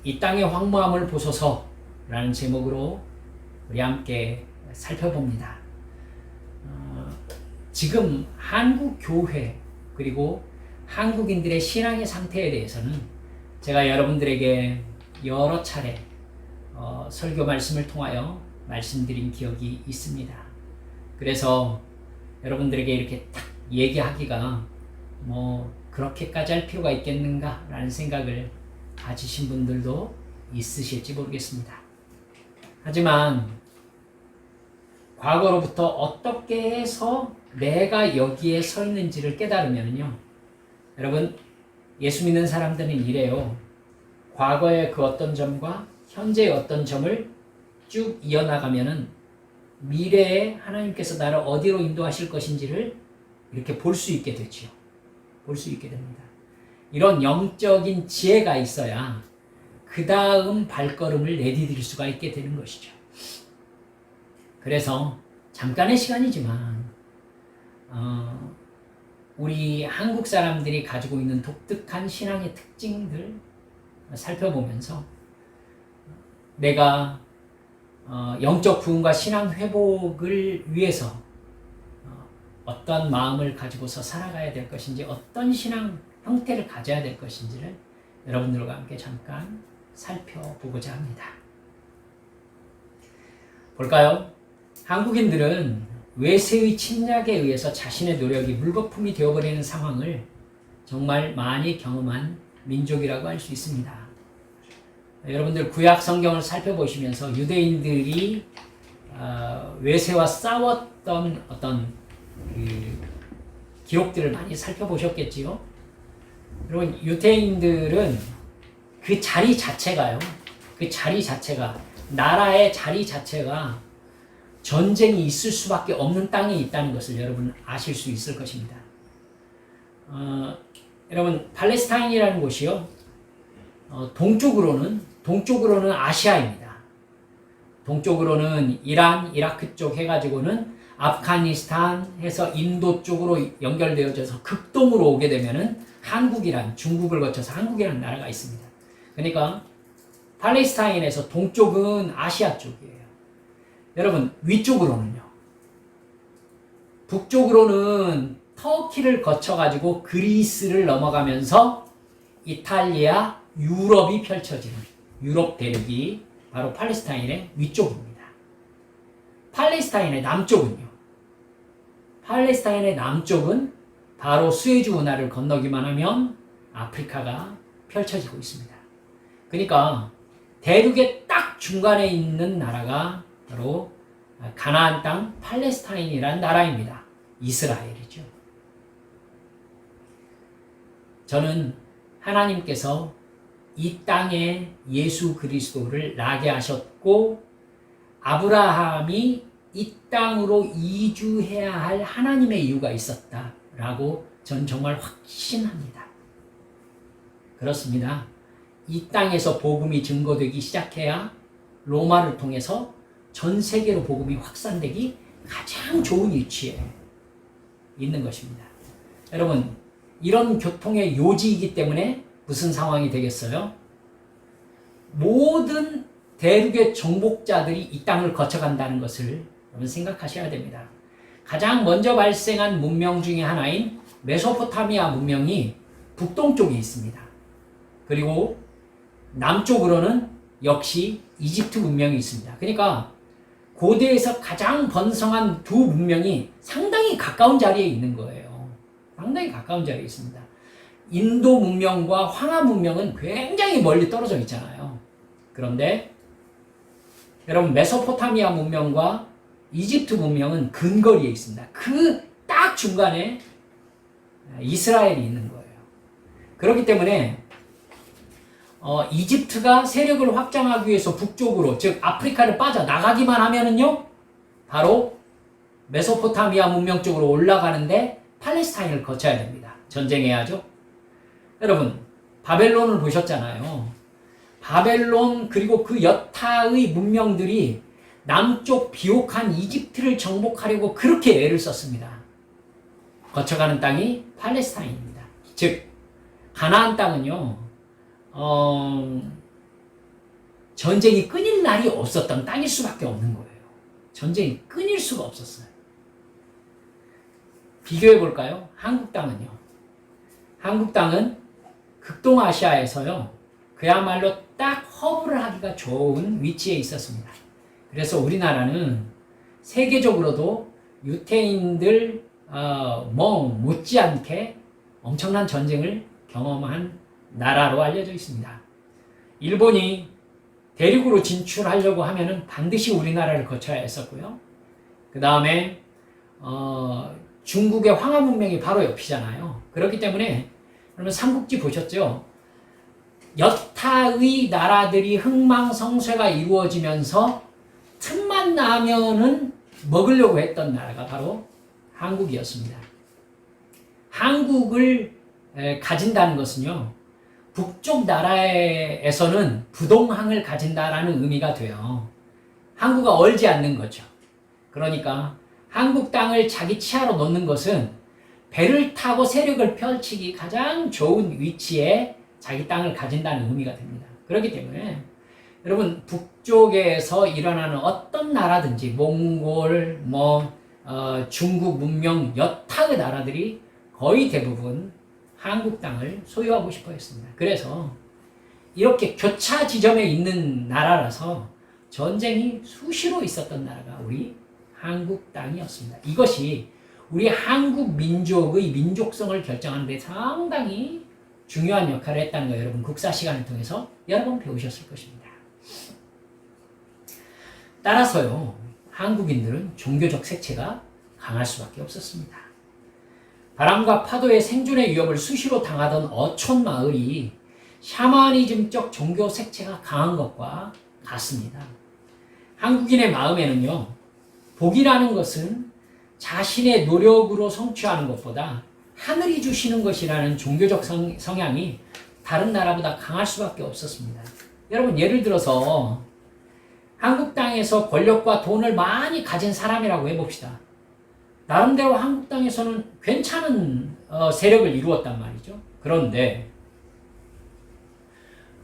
이 땅의 황무함을 보소서라는 제목으로 우리 함께 살펴봅니다. 지금 한국 교회 그리고 한국인들의 신앙의 상태에 대해서는 제가 여러분들에게 여러 차례 설교 말씀을 통하여 말씀드린 기억이 있습니다. 그래서 여러분들에게 이렇게 딱 얘기하기가 그렇게까지 할 필요가 있겠는가라는 생각을 가지신 분들도 있으실지 모르겠습니다. 하지만 과거로부터 어떻게 해서 내가 여기에 서 있는지를 깨달으면요, 여러분, 예수 믿는 사람들은 이래요. 과거의 그 어떤 점과 현재의 어떤 점을 쭉 이어나가면은 미래에 하나님께서 나를 어디로 인도하실 것인지를 이렇게 볼 수 있게 되지요. 볼 수 있게 됩니다. 이런 영적인 지혜가 있어야 그 다음 발걸음을 내디딜 수가 있게 되는 것이죠. 그래서 잠깐의 시간이지만 우리 한국 사람들이 가지고 있는 독특한 신앙의 특징들 살펴보면서 내가 영적 부흥과 신앙 회복을 위해서 어떤 마음을 가지고서 살아가야 될 것인지, 어떤 신앙 형태를 가져야 될 것인지를 여러분들과 함께 잠깐 살펴보고자 합니다. 볼까요? 한국인들은 외세의 침략에 의해서 자신의 노력이 물거품이 되어버리는 상황을 정말 많이 경험한 민족이라고 할 수 있습니다. 여러분들 구약 성경을 살펴보시면서 유대인들이 외세와 싸웠던 어떤 기록들을 많이 살펴보셨겠지요. 여러분, 유대인들은 그 자리 자체가요, 나라의 자리 자체가 전쟁이 있을 수밖에 없는 땅에 있다는 것을 여러분 아실 수 있을 것입니다. 여러분, 팔레스타인이라는 곳이요, 동쪽으로는 아시아입니다. 동쪽으로는 이란, 이라크 쪽 해가지고는 아프가니스탄 해서 인도 쪽으로 연결되어져서 극동으로 오게 되면은 한국이란, 중국을 거쳐서 한국이라는 나라가 있습니다. 그러니까 팔레스타인에서 동쪽은 아시아 쪽이에요. 여러분, 위쪽으로는요, 북쪽으로는 터키를 거쳐가지고 그리스를 넘어가면서 이탈리아, 유럽이 펼쳐지는 유럽 대륙이 바로 팔레스타인의 위쪽입니다. 팔레스타인의 남쪽은 바로 수에즈 운하를 건너기만 하면 아프리카가 펼쳐지고 있습니다. 그러니까 대륙의 딱 중간에 있는 나라가 바로 가나안 땅 팔레스타인이라는 나라입니다. 이스라엘이죠. 저는 하나님께서 이 땅에 예수 그리스도를 나게 하셨고 아브라함이 이 땅으로 이주해야 할 하나님의 이유가 있었다라고 전 정말 확신합니다. 그렇습니다. 이 땅에서 복음이 증거되기 시작해야 로마를 통해서 전 세계로 복음이 확산되기 가장 좋은 위치에 있는 것입니다. 여러분, 이런 교통의 요지이기 때문에 무슨 상황이 되겠어요? 모든 대륙의 정복자들이 이 땅을 거쳐간다는 것을 여러분 생각하셔야 됩니다. 가장 먼저 발생한 문명 중에 하나인 메소포타미아 문명이 북동쪽에 있습니다. 그리고 남쪽으로는 역시 이집트 문명이 있습니다. 그러니까 고대에서 가장 번성한 두 문명이 상당히 가까운 자리에 있는 거예요. 상당히 가까운 자리에 있습니다. 인도 문명과 황하 문명은 굉장히 멀리 떨어져 있잖아요. 그런데 여러분, 메소포타미아 문명과 이집트 문명은 근거리에 있습니다. 그 딱 중간에 이스라엘이 있는 거예요. 그렇기 때문에 이집트가 세력을 확장하기 위해서 북쪽으로, 즉 아프리카를 빠져나가기만 하면은요, 바로 메소포타미아 문명 쪽으로 올라가는데 팔레스타인을 거쳐야 됩니다. 전쟁해야죠. 여러분, 바벨론을 보셨잖아요. 바벨론 그리고 그 여타의 문명들이 남쪽 비옥한 이집트를 정복하려고 그렇게 애를 썼습니다. 거쳐가는 땅이 팔레스타인입니다. 즉 가나안 땅은요, 전쟁이 끊일 날이 없었던 땅일 수밖에 없는 거예요. 전쟁이 끊일 수가 없었어요. 비교해 볼까요? 한국 땅은요. 한국 땅은 극동아시아에서요. 그야말로 딱 허브를 하기가 좋은 위치에 있었습니다. 그래서 우리나라는 세계적으로도 유태인들 못지않게 엄청난 전쟁을 경험한 나라로 알려져 있습니다. 일본이 대륙으로 진출하려고 하면은 반드시 우리나라를 거쳐야 했었고요. 그 다음에 중국의 황하 문명이 바로 옆이잖아요. 그렇기 때문에 그러면 삼국지 보셨죠? 여타의 나라들이 흥망성쇠가 이루어지면서 틈만 나면은 먹으려고 했던 나라가 바로 한국이었습니다. 한국을 가진다는 것은요, 북쪽 나라에서는 부동항을 가진다라는 의미가 돼요. 항구가 얼지 않는 거죠. 그러니까 한국 땅을 자기 치하로 놓는 것은 배를 타고 세력을 펼치기 가장 좋은 위치에 자기 땅을 가진다는 의미가 됩니다. 그렇기 때문에 여러분 북쪽에서 일어나는 어떤 나라든지 몽골, 중국 문명 여타의 나라들이 거의 대부분 한국 땅을 소유하고 싶어 했습니다. 그래서 이렇게 교차 지점에 있는 나라라서 전쟁이 수시로 있었던 나라가 우리 한국 땅이었습니다. 이것이 우리 한국 민족의 민족성을 결정하는 데 상당히 중요한 역할을 했다는 거 여러분 국사 시간을 통해서 여러 번 배우셨을 것입니다. 따라서요, 한국인들은 종교적 색채가 강할 수밖에 없었습니다. 바람과 파도의 생존의 위협을 수시로 당하던 어촌 마을이 샤머니즘적 종교 색채가 강한 것과 같습니다. 한국인의 마음에는요, 복이라는 것은 자신의 노력으로 성취하는 것보다 하늘이 주시는 것이라는 종교적 성향이 다른 나라보다 강할 수밖에 없었습니다. 여러분 예를 들어서 한국 땅에서 권력과 돈을 많이 가진 사람이라고 해봅시다. 나름대로 한국 땅에서는 괜찮은 세력을 이루었단 말이죠. 그런데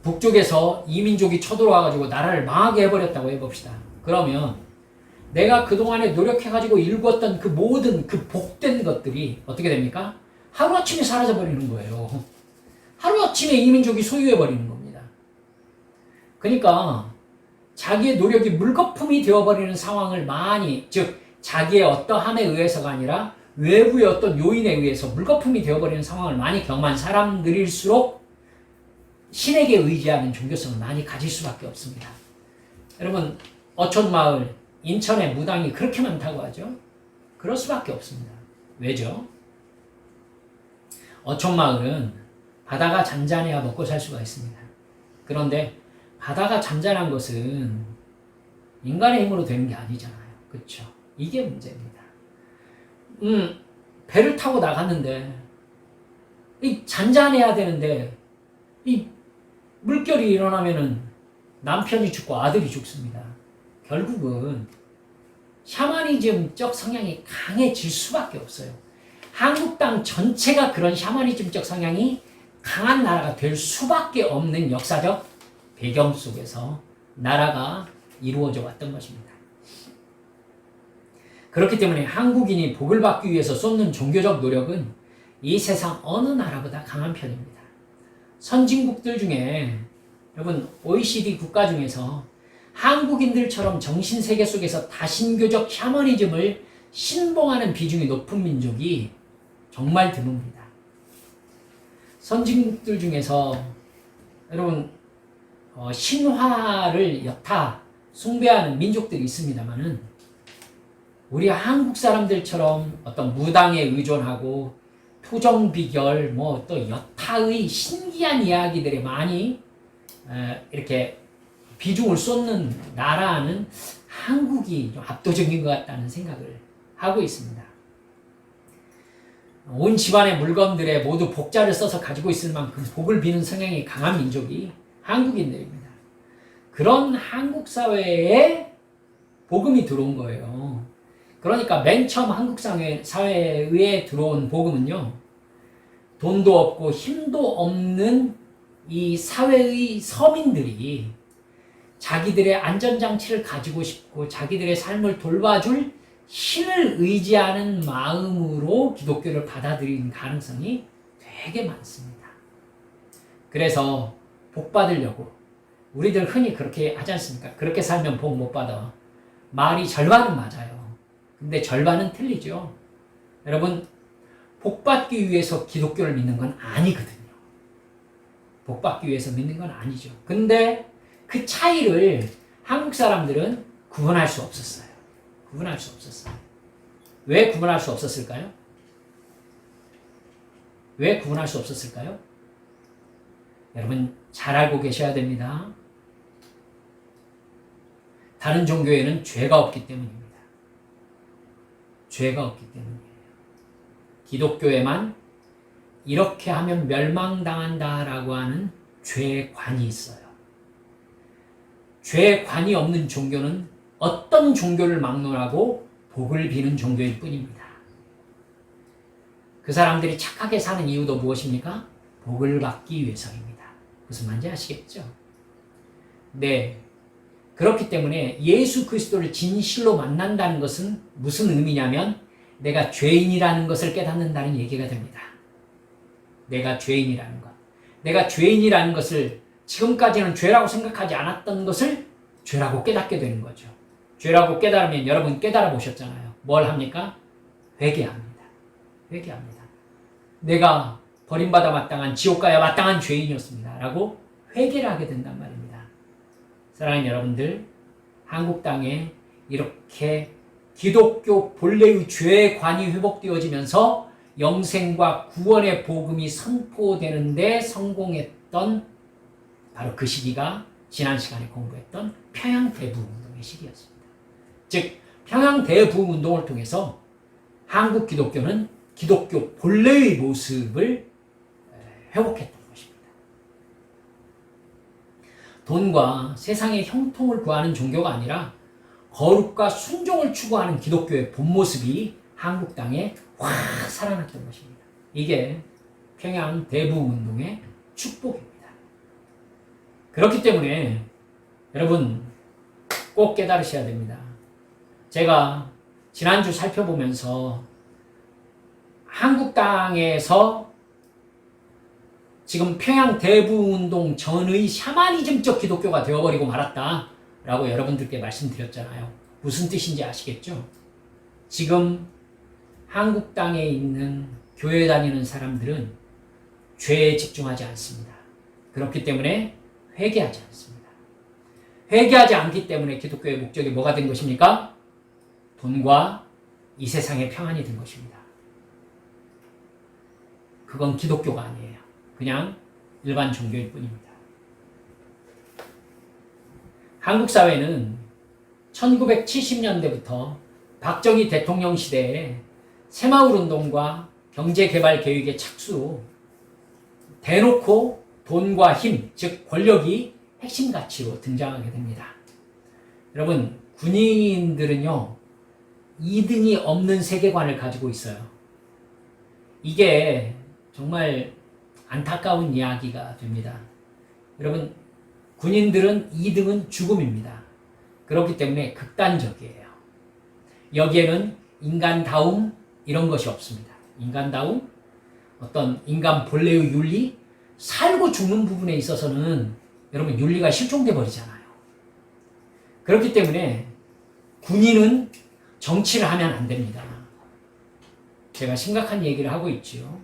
북쪽에서 이민족이 쳐들어와가지고 나라를 망하게 해버렸다고 해봅시다. 그러면 내가 그동안에 노력해가지고 일구었던 그 모든 그 복된 것들이 어떻게 됩니까? 하루아침에 사라져버리는 거예요. 하루아침에 이민족이 소유해버리는 겁니다. 그러니까 자기의 노력이 물거품이 되어버리는 상황을 많이, 즉 자기의 어떠함에 의해서가 아니라 외부의 어떤 요인에 의해서 물거품이 되어버리는 상황을 많이 경험한 사람들일수록 신에게 의지하는 종교성을 많이 가질 수밖에 없습니다. 여러분 어촌마을, 인천의 무당이 그렇게 많다고 하죠? 그럴 수밖에 없습니다. 왜죠? 어촌마을은 바다가 잔잔해야 먹고 살 수가 있습니다. 그런데 바다가 잔잔한 것은 인간의 힘으로 되는 게 아니잖아요. 그렇죠? 이게 문제입니다. 배를 타고 나갔는데 이 잔잔해야 되는데 이 물결이 일어나면은 남편이 죽고 아들이 죽습니다. 결국은 샤머니즘적 성향이 강해질 수밖에 없어요. 한국 땅 전체가 그런 샤머니즘적 성향이 강한 나라가 될 수밖에 없는 역사적 배경 속에서 나라가 이루어져 왔던 것입니다. 그렇기 때문에 한국인이 복을 받기 위해서 쏟는 종교적 노력은 이 세상 어느 나라보다 강한 편입니다. 선진국들 중에 여러분 OECD 국가 중에서 한국인들처럼 정신세계 속에서 다신교적 샤머니즘을 신봉하는 비중이 높은 민족이 정말 드뭅니다. 선진국들 중에서 여러분 신화를 여타 숭배하는 민족들이 있습니다만은 우리 한국 사람들처럼 어떤 무당에 의존하고 토정비결 또 여타의 신기한 이야기들에 많이 이렇게 비중을 쏟는 나라는 한국이 좀 압도적인 것 같다는 생각을 하고 있습니다. 온 집안의 물건들에 모두 복자를 써서 가지고 있을 만큼 복을 비는 성향이 강한 민족이 한국인들입니다. 그런 한국 사회에 복음이 들어온 거예요. 그러니까 맨 처음 한국 사회에 들어온 복음은요, 돈도 없고 힘도 없는 이 사회의 서민들이 자기들의 안전장치를 가지고 싶고 자기들의 삶을 돌봐줄 신을 의지하는 마음으로 기독교를 받아들이는 가능성이 되게 많습니다. 그래서 복 받으려고 우리들 흔히 그렇게 하지 않습니까? 그렇게 살면 복 못 받아. 말이 절반은 맞아요. 근데 절반은 틀리죠. 여러분, 복 받기 위해서 기독교를 믿는 건 아니거든요. 복 받기 위해서 믿는 건 아니죠. 근데 그 차이를 한국 사람들은 구분할 수 없었어요. 구분할 수 없었어요. 왜 구분할 수 없었을까요? 왜 구분할 수 없었을까요? 여러분 잘 알고 계셔야 됩니다. 다른 종교에는 죄가 없기 때문입니다. 죄가 없기 때문이에요. 기독교에만 이렇게 하면 멸망당한다라고 하는 죄관이 있어요. 죄관이 없는 종교는 어떤 종교를 막론하고 복을 비는 종교일 뿐입니다. 그 사람들이 착하게 사는 이유도 무엇입니까? 복을 받기 위해서입니다. 무슨 말인지 아시겠죠? 네. 그렇기 때문에 예수 그리스도를 진실로 만난다는 것은 무슨 의미냐면 내가 죄인이라는 것을 깨닫는다는 얘기가 됩니다. 내가 죄인이라는 것. 내가 죄인이라는 것을 지금까지는 죄라고 생각하지 않았던 것을 죄라고 깨닫게 되는 거죠. 죄라고 깨달으면 여러분 깨달아 보셨잖아요. 뭘 합니까? 회개합니다. 회개합니다. 내가 버림받아 마땅한 지옥 가야 마땅한 죄인이었습니다. 라고 회개를 하게 된단 말입니다. 사랑하는 여러분들, 한국 땅에 이렇게 기독교 본래의 죄관이 회복되어지면서 영생과 구원의 복음이 선포되는데 성공했던 바로 그 시기가 지난 시간에 공부했던 평양대부흥운동의 시기였습니다. 즉 평양대부흥운동을 통해서 한국 기독교는 기독교 본래의 모습을 회복했던 것입니다. 돈과 세상의 형통을 구하는 종교가 아니라 거룩과 순종을 추구하는 기독교의 본 모습이 한국 땅에 확 살아났던 것입니다. 이게 평양대부흥운동의 축복입니다. 그렇기 때문에 여러분 꼭 깨달으셔야 됩니다. 제가 지난주 살펴보면서 한국 땅에서 지금 평양대부흥운동 전의 샤머니즘적 기독교가 되어버리고 말았다라고 여러분들께 말씀드렸잖아요. 무슨 뜻인지 아시겠죠? 지금 한국 땅에 있는 교회 다니는 사람들은 죄에 집중하지 않습니다. 그렇기 때문에 회개하지 않습니다. 회개하지 않기 때문에 기독교의 목적이 뭐가 된 것입니까? 돈과 이 세상의 평안이 된 것입니다. 그건 기독교가 아니에요. 그냥 일반 종교일 뿐입니다. 한국 사회는 1970년대부터 박정희 대통령 시대에 새마을운동과 경제개발계획의 착수로 대놓고 돈과 힘, 즉 권력이 핵심 가치로 등장하게 됩니다. 여러분, 군인들은요, 2등이 없는 세계관을 가지고 있어요. 이게 정말 안타까운 이야기가 됩니다. 여러분, 군인들은 2등은 죽음입니다. 그렇기 때문에 극단적이에요. 여기에는 인간다움 이런 것이 없습니다. 인간다움, 어떤 인간 본래의 윤리, 살고 죽는 부분에 있어서는 여러분 윤리가 실종돼 버리잖아요. 그렇기 때문에 군인은 정치를 하면 안 됩니다. 제가 심각한 얘기를 하고 있지요.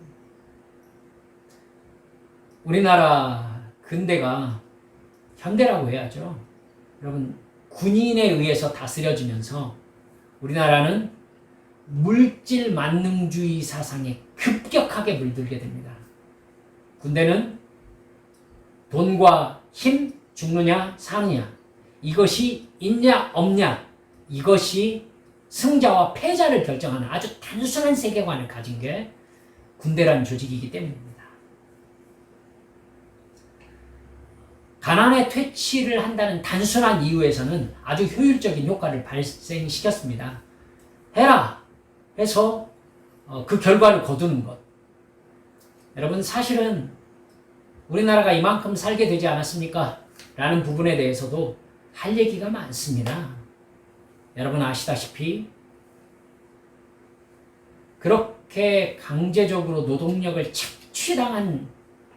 우리나라 근대가 현대라고 해야죠. 여러분, 군인에 의해서 다스려지면서 우리나라는 물질 만능주의 사상에 급격하게 물들게 됩니다. 군대는 돈과 힘, 죽느냐 사느냐, 이것이 있냐 없냐, 이것이 승자와 패자를 결정하는 아주 단순한 세계관을 가진 게 군대라는 조직이기 때문입니다. 가난의 퇴치를 한다는 단순한 이유에서는 아주 효율적인 효과를 발생시켰습니다. 해라 해서 그 결과를 거두는 것. 여러분, 사실은 우리나라가 이만큼 살게 되지 않았습니까? 라는 부분에 대해서도 할 얘기가 많습니다. 여러분 아시다시피 그렇게 강제적으로 노동력을 착취당한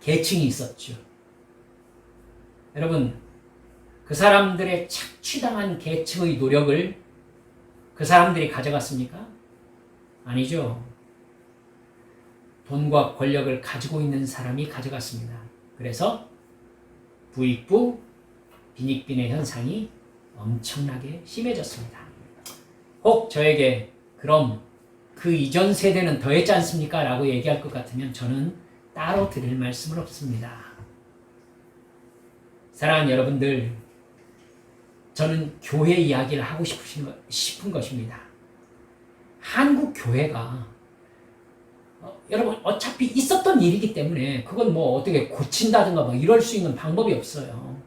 계층이 있었죠. 여러분, 그 사람들의 착취당한 계층의 노력을 그 사람들이 가져갔습니까? 아니죠. 돈과 권력을 가지고 있는 사람이 가져갔습니다. 그래서 부익부, 빈익빈의 현상이 엄청나게 심해졌습니다. 혹 저에게 그럼 그 이전 세대는 더 했지 않습니까? 라고 얘기할 것 같으면 저는 따로 드릴 말씀은 없습니다. 사랑하는 여러분들, 저는 교회 이야기를 하고 싶은 것입니다. 한국 교회가 여러분 어차피 있었던 일이기 때문에 그건 뭐 어떻게 고친다든가 뭐 이럴 수 있는 방법이 없어요.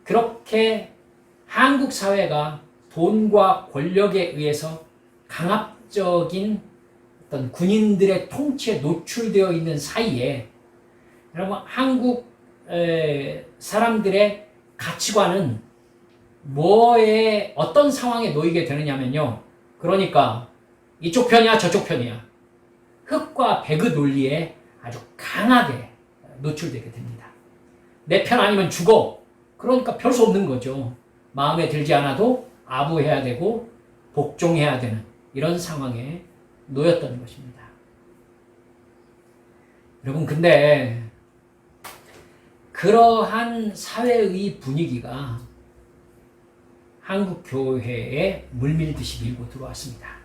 그렇게 한국 사회가 돈과 권력에 의해서 강압적인 어떤 군인들의 통치에 노출되어 있는 사이에 여러분 한국 사람들의 가치관은 뭐에 어떤 상황에 놓이게 되느냐면요. 그러니까 이쪽 편이야 저쪽 편이야. 흑과 백의 논리에 아주 강하게 노출되게 됩니다. 내 편 아니면 죽어. 그러니까 별 수 없는 거죠. 마음에 들지 않아도 아부해야 되고 복종해야 되는 이런 상황에 놓였던 것입니다. 여러분 근데 그러한 사회의 분위기가 한국 교회에 물밀듯이 밀고 들어왔습니다.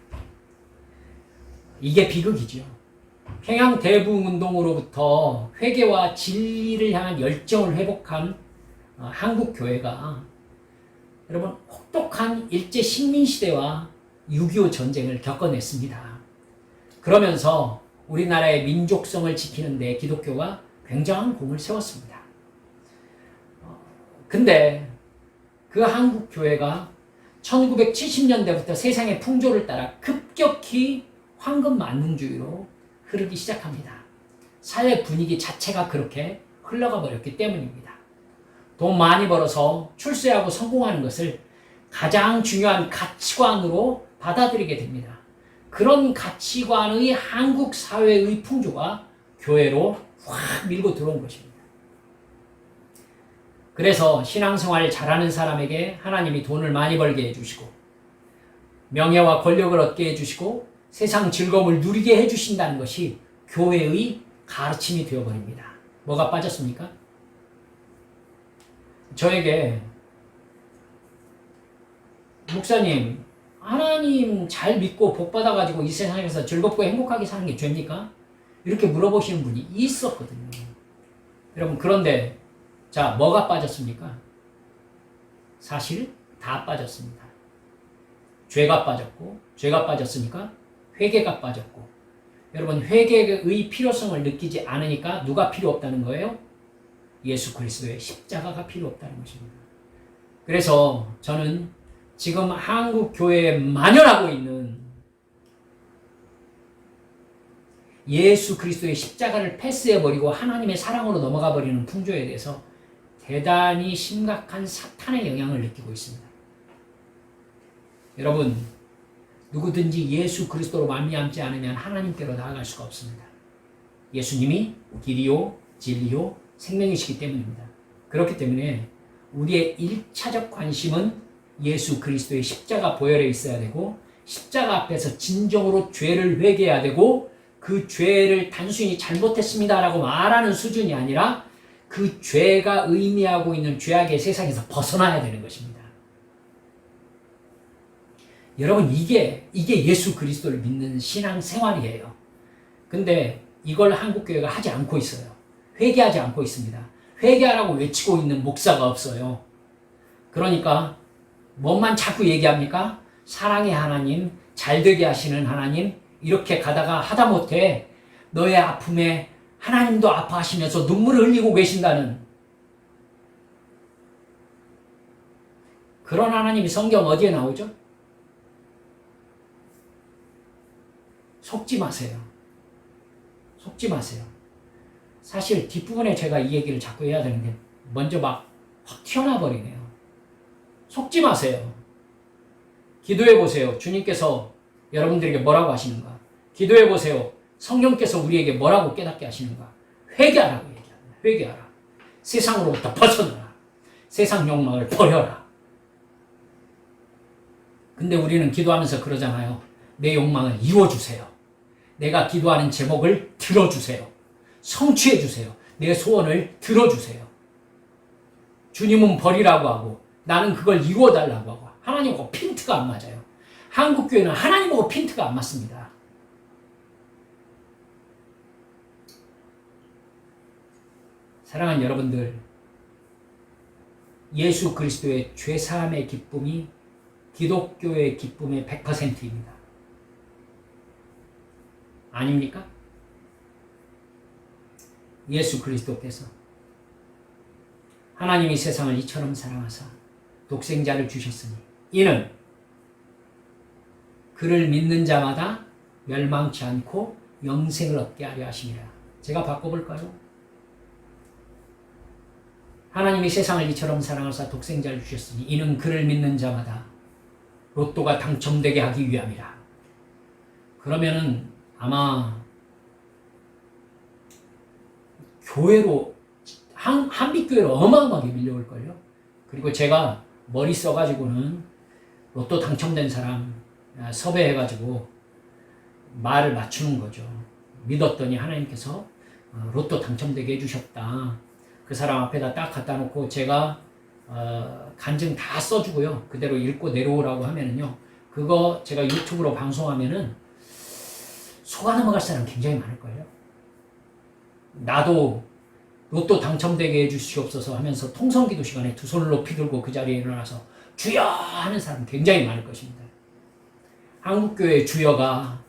이게 비극이죠. 평양 대부운동으로부터 회개와 진리를 향한 열정을 회복한 한국 교회가 여러분 혹독한 일제 식민시대와 6.25 전쟁을 겪어냈습니다. 그러면서 우리나라의 민족성을 지키는 데 기독교가 굉장한 공을 세웠습니다. 근데 그 한국 교회가 1970년대부터 세상의 풍조를 따라 급격히 황금 만능주의로 흐르기 시작합니다. 사회 분위기 자체가 그렇게 흘러가 버렸기 때문입니다. 돈 많이 벌어서 출세하고 성공하는 것을 가장 중요한 가치관으로 받아들이게 됩니다. 그런 가치관의 한국 사회의 풍조가 교회로 확 밀고 들어온 것입니다. 그래서 신앙생활 잘하는 사람에게 하나님이 돈을 많이 벌게 해주시고 명예와 권력을 얻게 해주시고 세상 즐거움을 누리게 해주신다는 것이 교회의 가르침이 되어버립니다. 뭐가 빠졌습니까? 저에게 목사님 하나님 잘 믿고 복 받아가지고 이 세상에서 즐겁고 행복하게 사는 게 죄입니까? 이렇게 물어보시는 분이 있었거든요. 여러분 그런데 자 뭐가 빠졌습니까? 사실 다 빠졌습니다. 죄가 빠졌고 죄가 빠졌으니까 회개가 빠졌고 여러분 회개의 필요성을 느끼지 않으니까 누가 필요 없다는 거예요? 예수 그리스도의 십자가가 필요 없다는 것입니다. 그래서 저는 지금 한국 교회에 만연하고 있는 예수 그리스도의 십자가를 패스해버리고 하나님의 사랑으로 넘어가 버리는 풍조에 대해서 대단히 심각한 사탄의 영향을 느끼고 있습니다. 여러분 누구든지 예수 그리스도로 말미암지 않으면 하나님께로 나아갈 수가 없습니다. 예수님이 길이요 진리요 생명이시기 때문입니다. 그렇기 때문에 우리의 1차적 관심은 예수 그리스도의 십자가 보혈에 있어야 되고 십자가 앞에서 진정으로 죄를 회개해야 되고 그 죄를 단순히 잘못했습니다라고 말하는 수준이 아니라 그 죄가 의미하고 있는 죄악의 세상에서 벗어나야 되는 것입니다. 여러분 이게 예수 그리스도를 믿는 신앙 생활이에요. 근데 이걸 한국교회가 하지 않고 있어요. 회개하지 않고 있습니다. 회개하라고 외치고 있는 목사가 없어요. 그러니까 뭐만 자꾸 얘기합니까? 사랑의 하나님, 잘되게 하시는 하나님, 이렇게 가다가 하다못해 너의 아픔에 하나님도 아파하시면서 눈물을 흘리고 계신다는 그런 하나님이 성경 어디에 나오죠? 속지 마세요. 속지 마세요. 사실 뒷부분에 제가 이 얘기를 자꾸 해야 되는데 먼저 막 확 튀어나와 버리네요. 속지 마세요. 기도해 보세요. 주님께서 여러분들에게 뭐라고 하시는가? 기도해 보세요. 성령께서 우리에게 뭐라고 깨닫게 하시는가? 회개하라고 얘기합니다. 회개하라. 세상으로부터 벗어나라. 세상 욕망을 버려라. 근데 우리는 기도하면서 그러잖아요. 내 욕망을 이루어주세요. 내가 기도하는 제목을 들어주세요. 성취해주세요. 내 소원을 들어주세요. 주님은 버리라고 하고 나는 그걸 이루어달라고 하고 하나님하고 핀트가 안 맞아요. 한국교회는 하나님하고 핀트가 안 맞습니다. 사랑하는 여러분들, 예수 그리스도의 죄사함의 기쁨이 기독교의 기쁨의 100%입니다. 아닙니까? 예수 그리스도께서 하나님이 세상을 이처럼 사랑하사 독생자를 주셨으니 이는 그를 믿는 자마다 멸망치 않고 영생을 얻게 하려 하심이라. 제가 바꿔볼까요? 하나님이 세상을 이처럼 사랑하사 독생자를 주셨으니 이는 그를 믿는 자마다 로또가 당첨되게 하기 위함이라. 그러면은 아마 교회로 한빛교회로 어마어마하게 밀려올걸요. 그리고 제가 머리 써가지고는 로또 당첨된 사람 섭외해가지고 말을 맞추는 거죠. 믿었더니 하나님께서 로또 당첨되게 해주셨다. 그 사람 앞에다 딱 갖다 놓고 제가 간증 다 써주고요. 그대로 읽고 내려오라고 하면은요. 그거 제가 유튜브로 방송하면은 속아 넘어갈 사람 굉장히 많을걸요. 나도 로또 당첨되게 해주시옵소서 하면서 통성기도 시간에 두 손을 높이 들고 그 자리에 일어나서 주여 하는 사람 굉장히 많을 것입니다. 한국교회의 주여가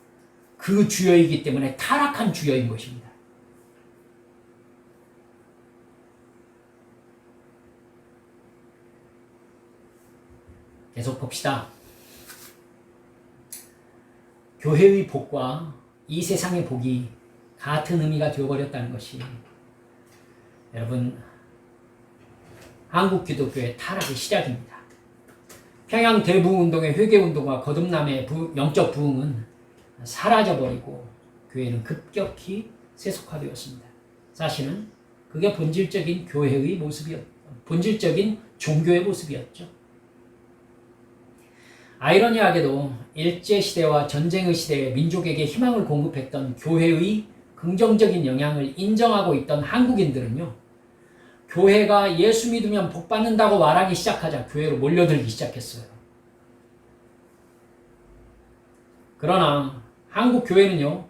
그 주여이기 때문에 타락한 주여인 것입니다. 계속 봅시다. 교회의 복과 이 세상의 복이 같은 의미가 되어버렸다는 것이 여러분 한국 기독교의 타락의 시작입니다. 평양 대부흥운동의 회개운동과 거듭남의 영적 부흥은 사라져버리고 교회는 급격히 세속화되었습니다. 사실은 그게 본질적인 교회의 본질적인 종교의 모습이었죠. 아이러니하게도 일제시대와 전쟁의 시대에 민족에게 희망을 공급했던 교회의 긍정적인 영향을 인정하고 있던 한국인들은요, 교회가 예수 믿으면 복 받는다고 말하기 시작하자 교회로 몰려들기 시작했어요. 그러나 한국 교회는요,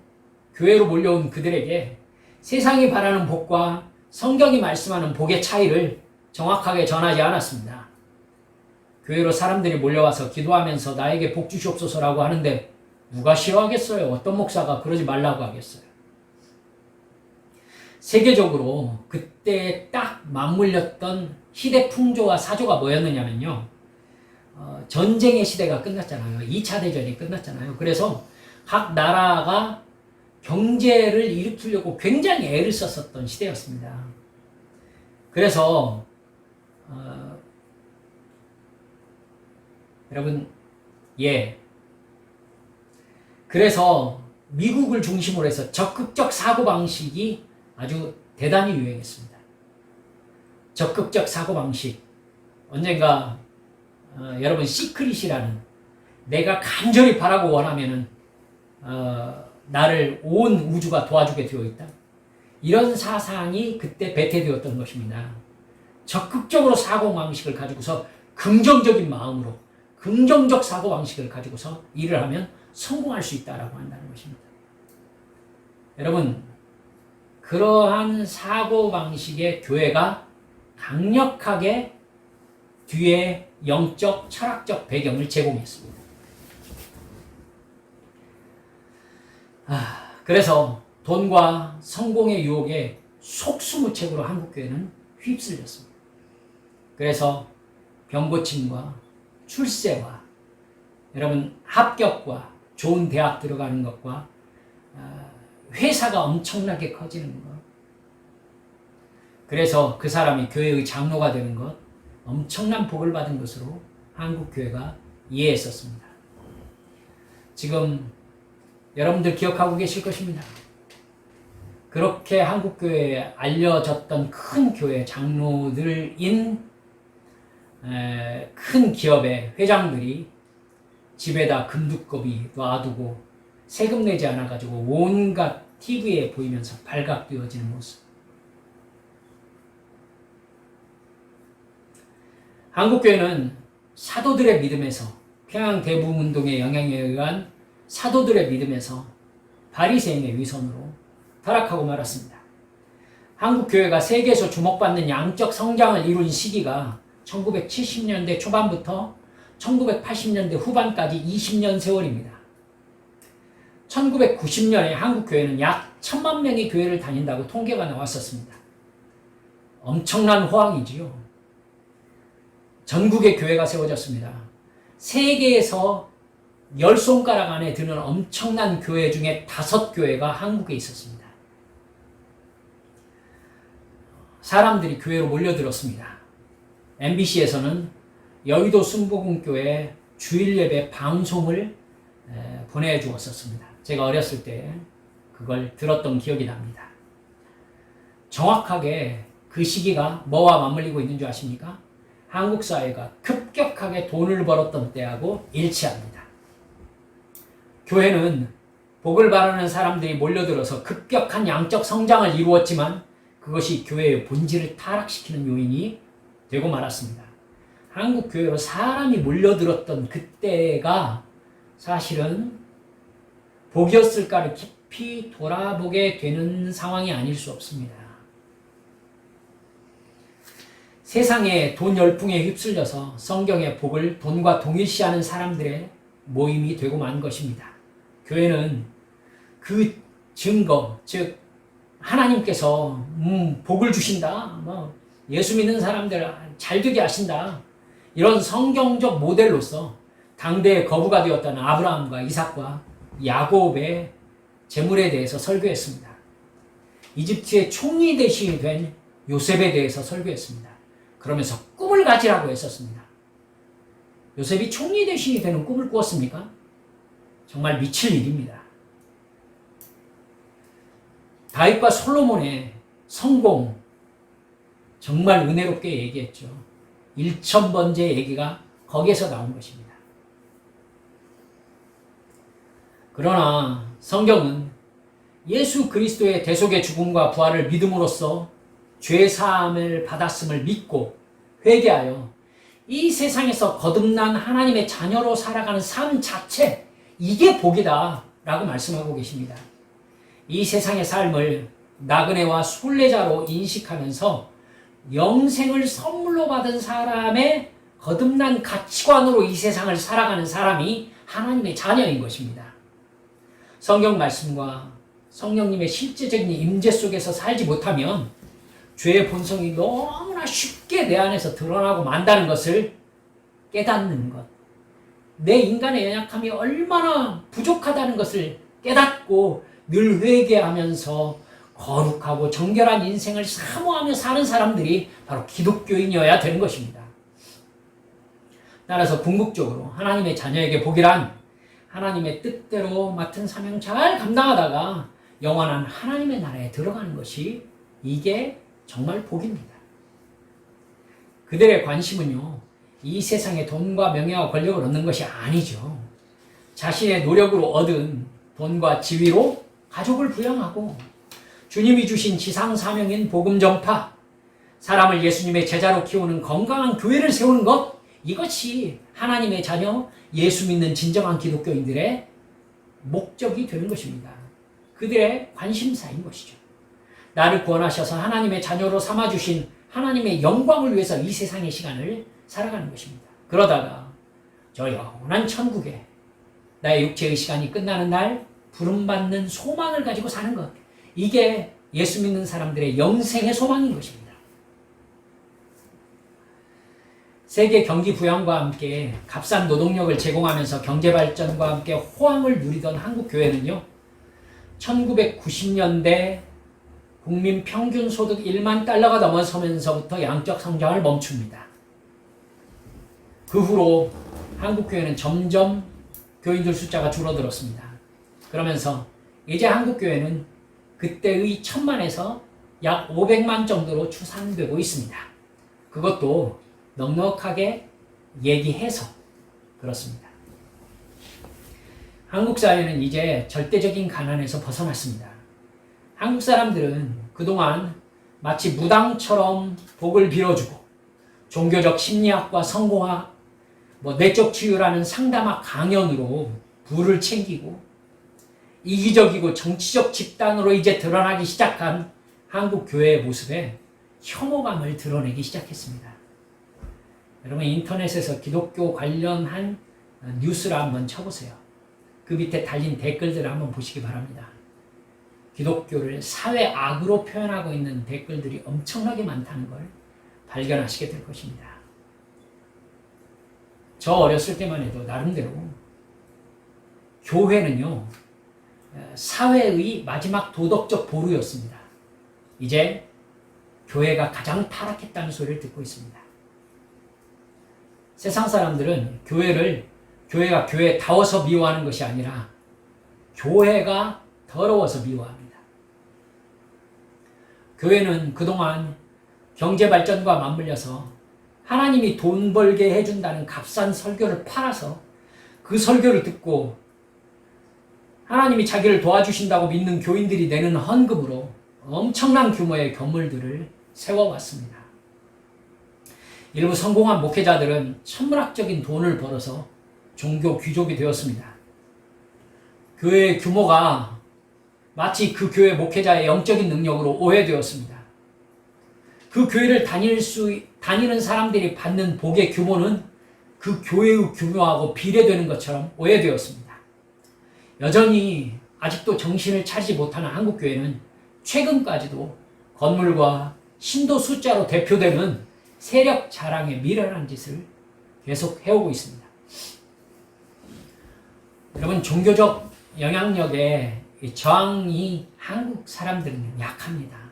교회로 몰려온 그들에게 세상이 바라는 복과 성경이 말씀하는 복의 차이를 정확하게 전하지 않았습니다. 교회로 사람들이 몰려와서 기도하면서 나에게 복 주시옵소서라고 하는데 누가 싫어하겠어요? 어떤 목사가 그러지 말라고 하겠어요? 세계적으로 그때 딱 맞물렸던 시대 풍조와 사조가 뭐였느냐면요. 전쟁의 시대가 끝났잖아요. 2차 대전이 끝났잖아요. 그래서 각 나라가 경제를 일으키려고 굉장히 애를 썼었던 시대였습니다. 그래서 여러분, 그래서 미국을 중심으로 해서 적극적 사고방식이 아주 대단히 유행했습니다. 적극적 사고방식. 언젠가 여러분 시크릿이라는 내가 간절히 바라고 원하면은 나를 온 우주가 도와주게 되어 있다. 이런 사상이 그때 배태되었던 것입니다. 적극적으로 사고방식을 가지고서 긍정적인 마음으로 긍정적 사고방식을 가지고서 일을 하면 성공할 수 있다라고 한다는 것입니다. 여러분, 그러한 사고방식의 교회가 강력하게 뒤에 영적, 철학적 배경을 제공했습니다. 그래서 돈과 성공의 유혹에 속수무책으로 한국교회는 휩쓸렸습니다. 그래서 병고침과 출세와 여러분 합격과 좋은 대학 들어가는 것과 회사가 엄청나게 커지는 것, 그래서 그 사람이 교회의 장로가 되는 것, 엄청난 복을 받은 것으로 한국교회가 이해했었습니다. 지금 여러분들 기억하고 계실 것입니다. 그렇게 한국교회에 알려졌던 큰 교회 장로들인 큰 기업의 회장들이 집에다 금두꺼비 놔두고 세금 내지 않아가지고 온갖 TV에 보이면서 발각되어지는 모습. 한국교회는 사도들의 믿음에서, 평양대부운동의 영향에 의한 사도들의 믿음에서 바리새인의 위선으로 타락하고 말았습니다. 한국교회가 세계에서 주목받는 양적 성장을 이룬 시기가 1970년대 초반부터 1980년대 후반까지 20년 세월입니다. 1990년에 한국교회는 약 1000만 명이 교회를 다닌다고 통계가 나왔었습니다. 엄청난 호황이지요. 전국에 교회가 세워졌습니다. 세계에서 10손가락 안에 드는 엄청난 교회 중에 5교회가 한국에 있었습니다. 사람들이 교회로 몰려들었습니다. MBC에서는 여의도 순복음교회 주일 예배 방송을 보내주었었습니다. 제가 어렸을 때 그걸 들었던 기억이 납니다. 정확하게 그 시기가 뭐와 맞물리고 있는 줄 아십니까? 한국 사회가 급격하게 돈을 벌었던 때하고 일치합니다. 교회는 복을 바라는 사람들이 몰려들어서 급격한 양적 성장을 이루었지만 그것이 교회의 본질을 타락시키는 요인이 되고 말았습니다. 한국 교회로 사람이 몰려들었던 그때가 사실은 복이었을까를 깊이 돌아보게 되는 상황이 아닐 수 없습니다. 세상에 돈 열풍에 휩쓸려서 성경의 복을 돈과 동일시하는 사람들의 모임이 되고 만 것입니다. 교회는 그 증거, 즉 하나님께서 복을 주신다, 예수 믿는 사람들 잘 되게 하신다, 이런 성경적 모델로서 당대의 거부가 되었던 아브라함과 이삭과 야곱의 재물에 대해서 설교했습니다. 이집트의 총리 대신이 된 요셉에 대해서 설교했습니다. 그러면서 꿈을 가지라고 했었습니다. 요셉이 총리 대신이 되는 꿈을 꾸었습니까? 정말 미칠 일입니다. 다윗과 솔로몬의 성공, 정말 은혜롭게 얘기했죠. 1000번째 얘기가 거기에서 나온 것입니다. 그러나 성경은 예수 그리스도의 대속의 죽음과 부활을 믿음으로써 죄사함을 받았음을 믿고 회개하여 이 세상에서 거듭난 하나님의 자녀로 살아가는 삶 자체, 이게 복이다 라고 말씀하고 계십니다. 이 세상의 삶을 나그네와 순례자로 인식하면서 영생을 선물로 받은 사람의 거듭난 가치관으로 이 세상을 살아가는 사람이 하나님의 자녀인 것입니다. 성경 말씀과 성령님의 실제적인 임재 속에서 살지 못하면 죄의 본성이 너무나 쉽게 내 안에서 드러나고 만다는 것을 깨닫는 것, 내 인간의 연약함이 얼마나 부족하다는 것을 깨닫고 늘 회개하면서 거룩하고 정결한 인생을 사모하며 사는 사람들이 바로 기독교인이어야 되는 것입니다. 따라서 궁극적으로 하나님의 자녀에게 복이란 하나님의 뜻대로 맡은 사명 잘 감당하다가 영원한 하나님의 나라에 들어가는 것이, 이게 정말 복입니다. 그들의 관심은요, 이 세상의 돈과 명예와 권력을 얻는 것이 아니죠. 자신의 노력으로 얻은 돈과 지위로 가족을 부양하고 주님이 주신 지상 사명인 복음 전파, 사람을 예수님의 제자로 키우는 건강한 교회를 세우는 것, 이것이 하나님의 자녀, 예수 믿는 진정한 기독교인들의 목적이 되는 것입니다. 그들의 관심사인 것이죠. 나를 구원하셔서 하나님의 자녀로 삼아주신 하나님의 영광을 위해서 이 세상의 시간을 살아가는 것입니다. 그러다가 저 영원한 천국에 나의 육체의 시간이 끝나는 날 부름받는 소망을 가지고 사는 것, 이게 예수 믿는 사람들의 영생의 소망인 것입니다. 세계 경기 부양과 함께 값싼 노동력을 제공하면서 경제발전과 함께 호황을 누리던 한국교회는요, 1990년대 국민 평균 소득 1만 달러가 넘어서면서부터 양적 성장을 멈춥니다. 그 후로 한국교회는 점점 교인들 숫자가 줄어들었습니다. 그러면서 이제 한국교회는 그때의 1000만에서 약 500만 정도로 추산되고 있습니다. 그것도 넉넉하게 얘기해서 그렇습니다. 한국 사회는 이제 절대적인 가난에서 벗어났습니다. 한국 사람들은 그동안 마치 무당처럼 복을 빌어주고 종교적 심리학과 성공학, 내적 치유라는 상담학 강연으로 부를 챙기고 이기적이고 정치적 집단으로 이제 드러나기 시작한 한국 교회의 모습에 혐오감을 드러내기 시작했습니다. 여러분 인터넷에서 기독교 관련한 뉴스를 한번 쳐보세요. 그 밑에 달린 댓글들을 한번 보시기 바랍니다. 기독교를 사회악으로 표현하고 있는 댓글들이 엄청나게 많다는 걸 발견하시게 될 것입니다. 저 어렸을 때만 해도 나름대로 교회는요, 사회의 마지막 도덕적 보루였습니다. 이제 교회가 가장 타락했다는 소리를 듣고 있습니다. 세상 사람들은 교회가 교회다워서 미워하는 것이 아니라 교회가 더러워서 미워합니다. 교회는 그동안 경제 발전과 맞물려서 하나님이 돈 벌게 해준다는 값싼 설교를 팔아서 그 설교를 듣고 하나님이 자기를 도와주신다고 믿는 교인들이 내는 헌금으로 엄청난 규모의 건물들을 세워왔습니다. 일부 성공한 목회자들은 천문학적인 돈을 벌어서 종교 귀족이 되었습니다. 교회의 규모가 마치 그 교회 목회자의 영적인 능력으로 오해되었습니다. 그 교회를 다니는 사람들이 받는 복의 규모는 그 교회의 규모하고 비례되는 것처럼 오해되었습니다. 여전히 아직도 정신을 차리지 못하는 한국교회는 최근까지도 건물과 신도 숫자로 대표되는 세력 자랑에 미련한 짓을 계속 해오고 있습니다. 여러분 종교적 영향력에 저항이 한국 사람들은 약합니다.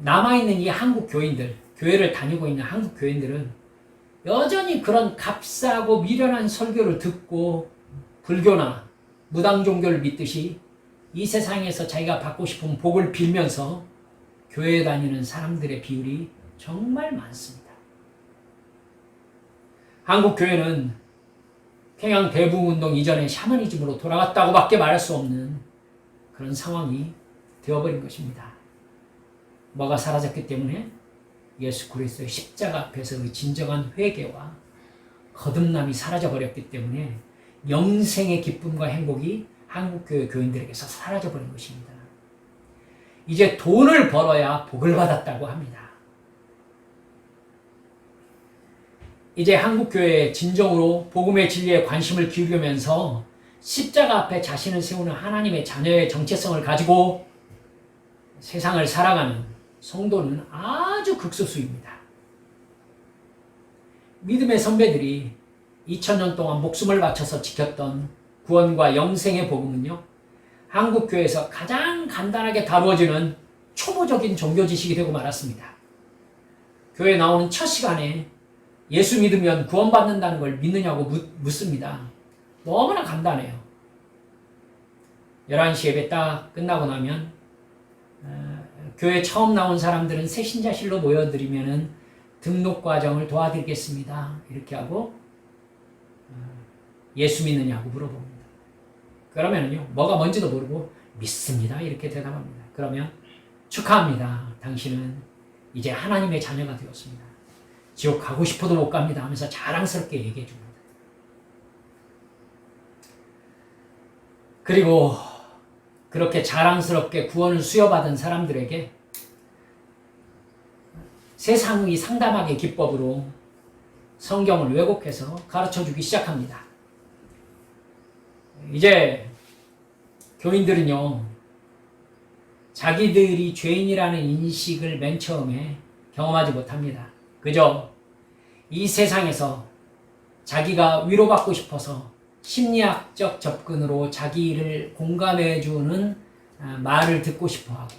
남아있는 이 한국 교인들, 교회를 다니고 있는 한국 교인들은 여전히 그런 값싸고 미련한 설교를 듣고 불교나 무당 종교를 믿듯이 이 세상에서 자기가 받고 싶은 복을 빌면서 교회에 다니는 사람들의 비율이 정말 많습니다. 한국 교회는 평양 대부흥운동 이전의 샤머니즘으로 돌아갔다고밖에 말할 수 없는 그런 상황이 되어버린 것입니다. 뭐가 사라졌기 때문에 예수 그리스도의 십자가 앞에서의 진정한 회개와 거듭남이 사라져버렸기 때문에 영생의 기쁨과 행복이 한국교회 교인들에게서 사라져버린 것입니다. 이제 돈을 벌어야 복을 받았다고 합니다. 이제 한국교회에 진정으로 복음의 진리에 관심을 기울이면서 십자가 앞에 자신을 세우는 하나님의 자녀의 정체성을 가지고 세상을 살아가는 성도는 아주 극소수입니다. 믿음의 선배들이 2000년 동안 목숨을 바쳐서 지켰던 구원과 영생의 복음은요, 한국교회에서 가장 간단하게 다루어지는 초보적인 종교 지식이 되고 말았습니다. 교회에 나오는 첫 시간에 예수 믿으면 구원받는다는 걸 믿느냐고 묻습니다. 너무나 간단해요. 11시 예배 딱 끝나고 나면 교회 처음 나온 사람들은 새신자실로 모여드리면은 등록 과정을 도와드리겠습니다. 이렇게 하고 예수 믿느냐고 물어봅니다. 그러면요, 뭐가 뭔지도 모르고 믿습니다. 이렇게 대답합니다. 그러면 축하합니다. 당신은 이제 하나님의 자녀가 되었습니다. 지옥 가고 싶어도 못 갑니다 하면서 자랑스럽게 얘기해 줍니다. 그리고 그렇게 자랑스럽게 구원을 수여받은 사람들에게 세상의 상담학의 기법으로 성경을 왜곡해서 가르쳐주기 시작합니다. 이제 교인들은요, 자기들이 죄인이라는 인식을 맨 처음에 경험하지 못합니다. 그저 이 세상에서 자기가 위로받고 싶어서 심리학적 접근으로 자기를 공감해주는 말을 듣고 싶어하고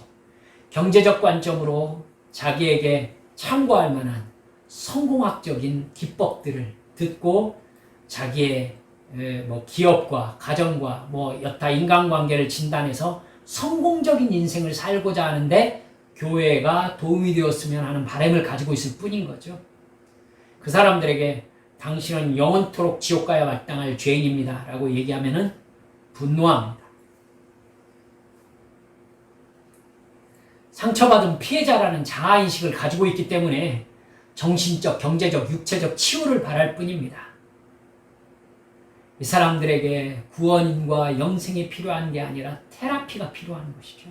경제적 관점으로 자기에게 참고할 만한 성공학적인 기법들을 듣고 자기의 기업과 가정과 여타 인간관계를 진단해서 성공적인 인생을 살고자 하는데 교회가 도움이 되었으면 하는 바람을 가지고 있을 뿐인 거죠. 그 사람들에게 당신은 영원토록 지옥 가야 마땅할 죄인입니다 라고 얘기하면은 분노합니다. 상처받은 피해자라는 자아인식을 가지고 있기 때문에 정신적, 경제적, 육체적 치유를 바랄 뿐입니다. 이 사람들에게 구원과 영생이 필요한 게 아니라 테라피가 필요한 것이죠.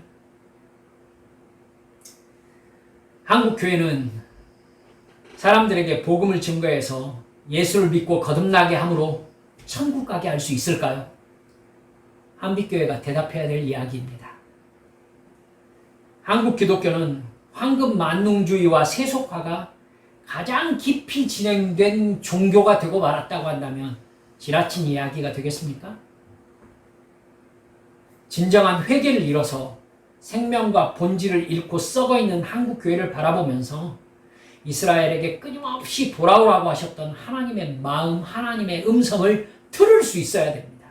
한국 교회는 사람들에게 복음을 증거해서 예수를 믿고 거듭나게 함으로 천국 가게 할 수 있을까요? 한빛교회가 대답해야 될 이야기입니다. 한국 기독교는 황금 만능주의와 세속화가 가장 깊이 진행된 종교가 되고 말았다고 한다면 지나친 이야기가 되겠습니까? 진정한 회개를 잃어서 생명과 본질을 잃고 썩어있는 한국교회를 바라보면서 이스라엘에게 끊임없이 돌아오라고 하셨던 하나님의 마음, 하나님의 음성을 들을 수 있어야 됩니다.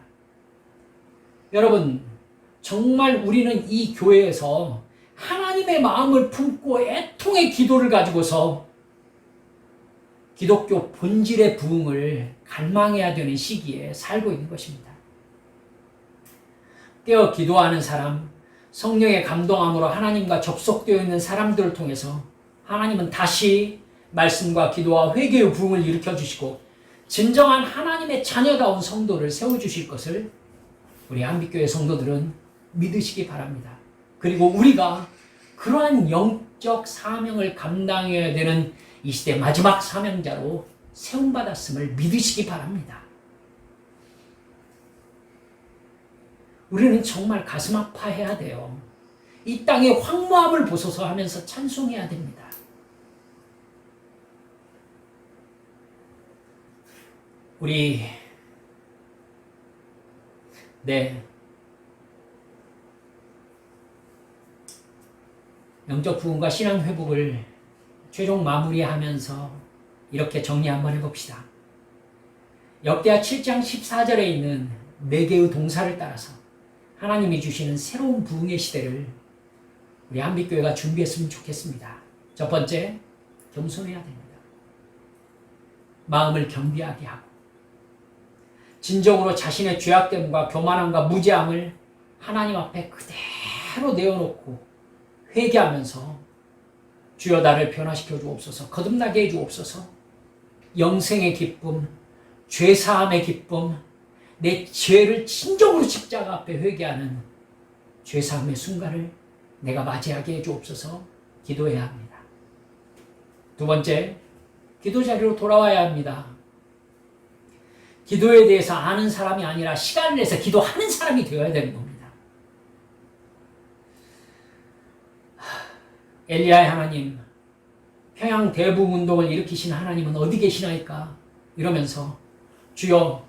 여러분, 정말 우리는 이 교회에서 하나님의 마음을 품고 애통의 기도를 가지고서 기독교 본질의 부흥을 갈망해야 되는 시기에 살고 있는 것입니다. 깨어 기도하는 사람, 성령의 감동함으로 하나님과 접속되어 있는 사람들을 통해서 하나님은 다시 말씀과 기도와 회개의 부흥을 일으켜주시고 진정한 하나님의 자녀다운 성도를 세워주실 것을 우리 한빛교회 성도들은 믿으시기 바랍니다. 그리고 우리가 그러한 영적 사명을 감당해야 되는 이 시대 마지막 사명자로 세움받았음을 믿으시기 바랍니다. 우리는 정말 가슴 아파해야 돼요. 이 땅의 황무함을 보소서 하면서 찬송해야 됩니다. 우리 영적 부흥과 신앙 회복을 최종 마무리하면서 이렇게 정리 한번 해봅시다. 역대하 7장 14절에 있는 4개의 동사를 따라서 하나님이 주시는 새로운 부흥의 시대를 우리 한빛교회가 준비했으면 좋겠습니다. 첫 번째, 겸손해야 됩니다. 마음을 겸비하게 하고 진정으로 자신의 죄악됨과 교만함과 무지함을 하나님 앞에 그대로 내어놓고 회개하면서 주여 나를 변화시켜 주옵소서, 거듭나게 해 주옵소서, 영생의 기쁨, 죄사함의 기쁨, 내 죄를 진정으로 십자가 앞에 회개하는 죄사함의 순간을 내가 맞이하게 해 주옵소서 기도해야 합니다. 두 번째, 기도 자리로 돌아와야 합니다. 기도에 대해서 아는 사람이 아니라 시간을 내서 기도하는 사람이 되어야 되는 겁니다. 엘리야의 하나님, 평양 대부운동을 일으키신 하나님은 어디 계시나이까? 이러면서 주여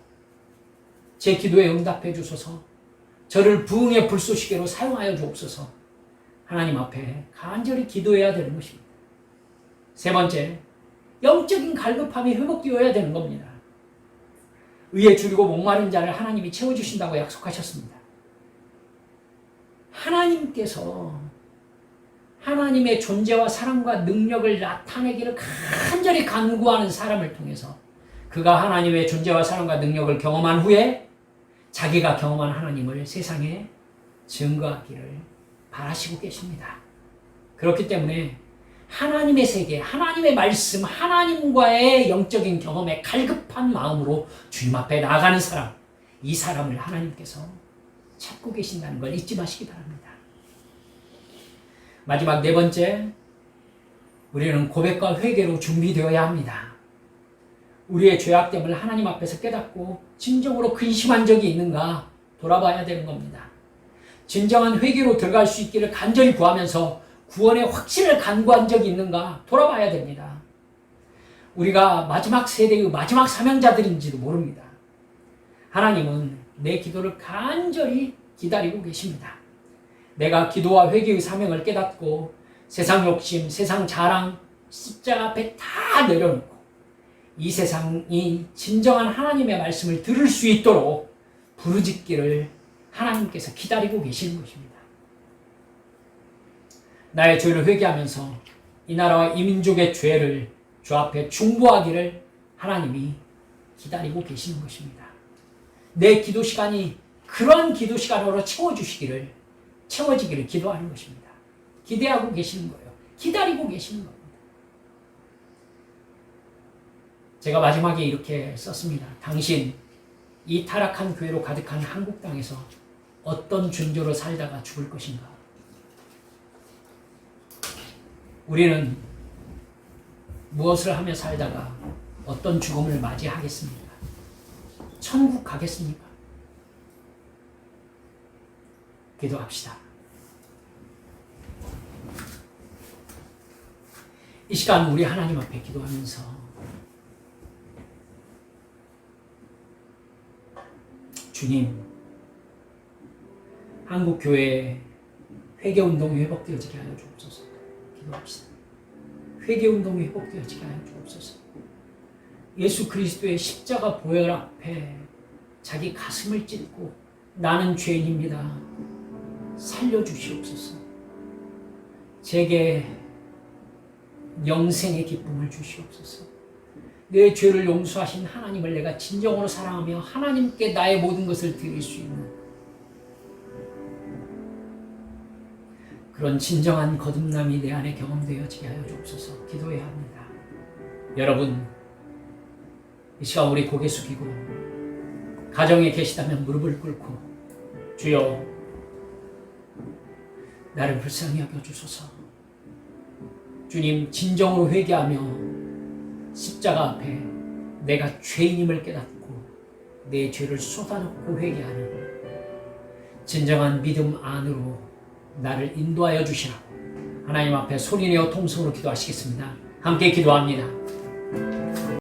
제 기도에 응답해 주소서, 저를 부흥의 불쏘시개로 사용하여 주옵소서 하나님 앞에 간절히 기도해야 되는 것입니다. 세 번째, 영적인 갈급함이 회복되어야 되는 겁니다. 의에 줄이고 목마른 자를 하나님이 채워주신다고 약속하셨습니다. 하나님께서 하나님의 존재와 사랑과 능력을 나타내기를 간절히 간구하는 사람을 통해서 그가 하나님의 존재와 사랑과 능력을 경험한 후에 자기가 경험한 하나님을 세상에 증거하기를 바라시고 계십니다. 그렇기 때문에 하나님의 세계, 하나님의 말씀, 하나님과의 영적인 경험에 갈급한 마음으로 주님 앞에 나아가는 사람, 이 사람을 하나님께서 찾고 계신다는 걸 잊지 마시기 바랍니다. 마지막 네 번째, 우리는 고백과 회개로 준비되어야 합니다. 우리의 죄악됨을 하나님 앞에서 깨닫고 진정으로 근심한 적이 있는가 돌아봐야 되는 겁니다. 진정한 회개로 들어갈 수 있기를 간절히 구하면서 구원의 확신을 간구한 적이 있는가 돌아봐야 됩니다. 우리가 마지막 세대의 마지막 사명자들인지도 모릅니다. 하나님은 내 기도를 간절히 기다리고 계십니다. 내가 기도와 회개의 사명을 깨닫고 세상 욕심, 세상 자랑, 십자가 앞에 다 내려놓고 이 세상이 진정한 하나님의 말씀을 들을 수 있도록 부르짖기를 하나님께서 기다리고 계시는 것입니다. 나의 죄를 회개하면서 이 나라와 이 민족의 죄를 주 앞에 중보하기를 하나님이 기다리고 계시는 것입니다. 내 기도 시간이 그러한 기도 시간으로 채워지기를 기도하는 것입니다. 기대하고 계시는 거예요. 기다리고 계시는 겁니다. 제가 마지막에 이렇게 썼습니다. 당신 이 타락한 교회로 가득한 한국 땅에서 어떤 존재로 살다가 죽을 것인가? 우리는 무엇을 하며 살다가 어떤 죽음을 맞이하겠습니까? 천국 가겠습니까? 기도합시다. 이 시간 우리 하나님 앞에 기도하면서 주님, 한국교회에 회개운동이 회복되어지게 하여 주옵소서. 기도합시다. 회개운동이 회복되어지게 하여 주옵소서. 예수 그리스도의 십자가 보혈 앞에 자기 가슴을 찢고 나는 죄인입니다. 살려주시옵소서. 제게 영생의 기쁨을 주시옵소서. 내 죄를 용서하신 하나님을 내가 진정으로 사랑하며 하나님께 나의 모든 것을 드릴 수 있는 그런 진정한 거듭남이 내 안에 경험되어지게 하여 주옵소서. 기도해야 합니다. 여러분, 이 시간 우리 고개 숙이고 가정에 계시다면 무릎을 꿇고 주여 나를 불쌍히 여겨주소서. 주님, 진정으로 회개하며 십자가 앞에 내가 죄인임을 깨닫고 내 죄를 쏟아놓고 회개하는 진정한 믿음 안으로 나를 인도하여 주시라고 하나님 앞에 소리내어 통성으로 기도하시겠습니다. 함께 기도합니다.